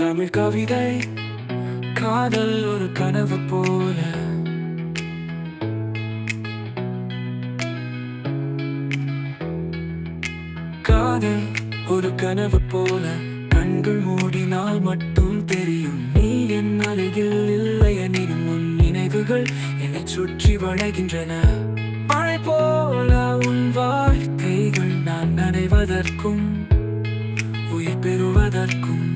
தமிழ் கவிதை காதல் ஒரு கனவு போல. காதல் ஒரு கனவு போல, கண்கள் மூடினால் மட்டும் தெரியும். நீ என் அருகில் இல்லை எனினும் உன் நினைவுகள் என்னை சுற்றி வளைகின்றன. மழை போல உன் வாழ்க்கைகள் நான் நனைவதற்கும் உயிர் பெறுவதற்கும்.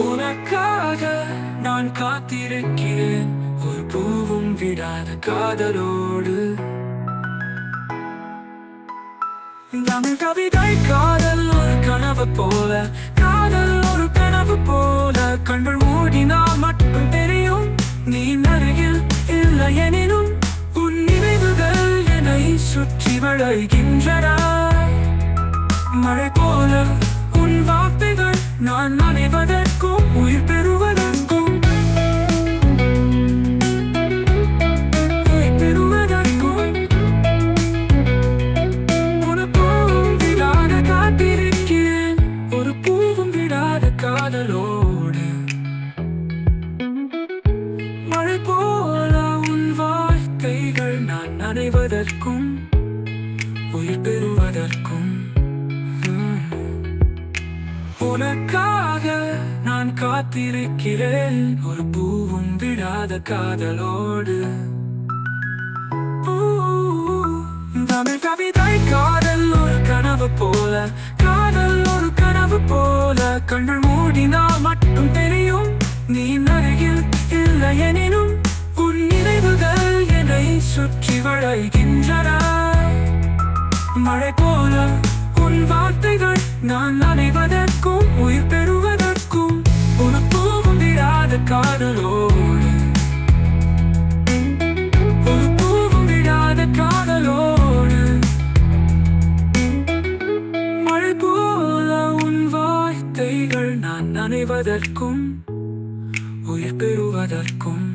உனக்காக நான் காத்திருக்கிறேன், ஒரு பூவும் விடாத காதலோடு. தமிழ் கவிதை காதல் ஒரு கனவு போல, காதல் ஒரு கனவு போல, கண்கள் மூடினால் மட்டும் தெரியும். நீ அருகில் இல்லை எனினும் உன் நினைவுகள் என்னை சுற்றி வளைகின்றன. மழை போல உன் வார்த்தைகள் நான் நனைவதற்கும் உயிர் பெறுவதற்கும். ஒரு பூவும் விடாத காதலோடு. மழை போல உன் வார்த்தைகள் நான் நனைவதற்கும் உயிர் பெறுவதற்கும். உனக்காக நான் காத்திருக்கிறேன், ஒரு பூவும் விடாத காதலோடு. தமிழ் கவிதை காதல் ஒரு கனவு போல, காதல் ஒரு கனவு போல, கண்கள் மூடினால் மட்டும் தெரியும். நீ அருகில் இல்லை எனினும் உன் நினைவுகள் என்னை சுற்றி வளைகின்றன. மழை போல உன் வார்த்தைகள் நான் நனைவதற்கும் உயிர் பெறுவதற்கும். ஒரு பூவும் விடாத காதலோடு, ஒரு பூவும் விடாத காதலோடு. மழை போல உன் வார்த்தைகள் நான் நனைவதற்கும் உயிர் பெறுவதற்கும்.